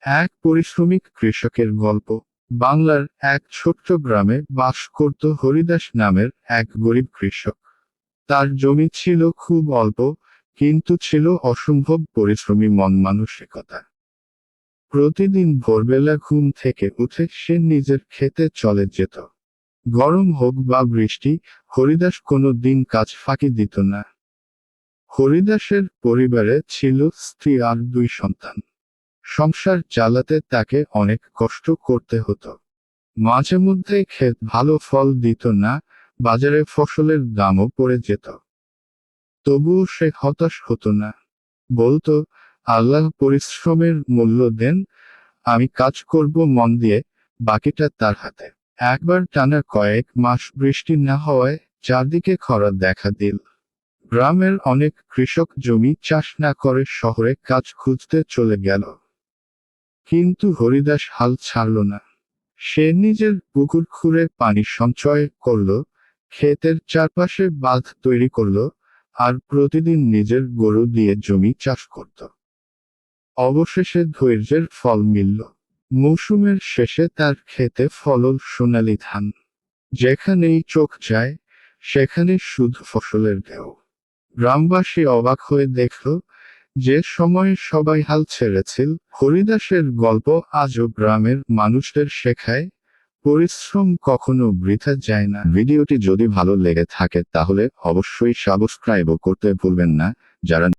এক পরিশ্রমিক কৃষকের গল্প। বাংলার এক ছোট্ট গ্রামে বাস করত হরিদাস নামের এক গরিব কৃষক। তার জমি ছিল খুব অল্প, কিন্তু ছিল অসম্ভব পরিশ্রমী মন মানসিকতা। প্রতিদিন ভোরবেলা ঘুম থেকে উঠে সে নিজের ক্ষেতে চলে যেত। গরম হোক বা বৃষ্টি, হরিদাস কোনো দিন কাজ ফাঁকি দিত না। হরিদাসের পরিবারে ছিল স্ত্রী আর দুই সন্তান। সংসার চালাতে তাকে অনেক কষ্ট করতে হতো। মাঝে মধ্যে ক্ষেত ভালো ফল দিত না, বাজারে ফসলের দামও পড়ে যেত। তবুও সে হতাশ হতো না। বলতো, আল্লাহ পরিশ্রমের মূল্য দেন, আমি কাজ করব মন দিয়ে, বাকিটা তার হাতে। একবার টানা কয়েক মাস বৃষ্টি না হওয়ায় চারদিকে খরা দেখা দিল। গ্রামের অনেক কৃষক জমি চাষ না করে শহরে কাজ খুঁজতে চলে গেল। কিন্তু হরিদাস হাল ছাড়ল না। সে নিজের পুকুর খুঁড়ে পানি সঞ্চয় করল, ক্ষেতের চারপাশে বাঁধ তৈরি করল, আর প্রতিদিন নিজের গরু দিয়ে জমি চাষ করত। অবশেষে ধৈর্যের ফল মিলল। মৌসুমের শেষে তার ক্ষেতে ফলল সোনালি ধান। যেখানেই চোখ যায়, সেখানে শুধু ফসলের ঢেউ। গ্রামবাসী অবাক হয়ে দেখল, যে সময়ে সবাই হাল ছেড়েছিল, হরিদাসের গল্প আজও গ্রামের মানুষদের শেখায়, পরিশ্রম কখনো বৃথা যায় না। ভিডিওটি যদি ভালো লেগে থাকে তাহলে অবশ্যই সাবস্ক্রাইব করতে ভুলবেন না। যারা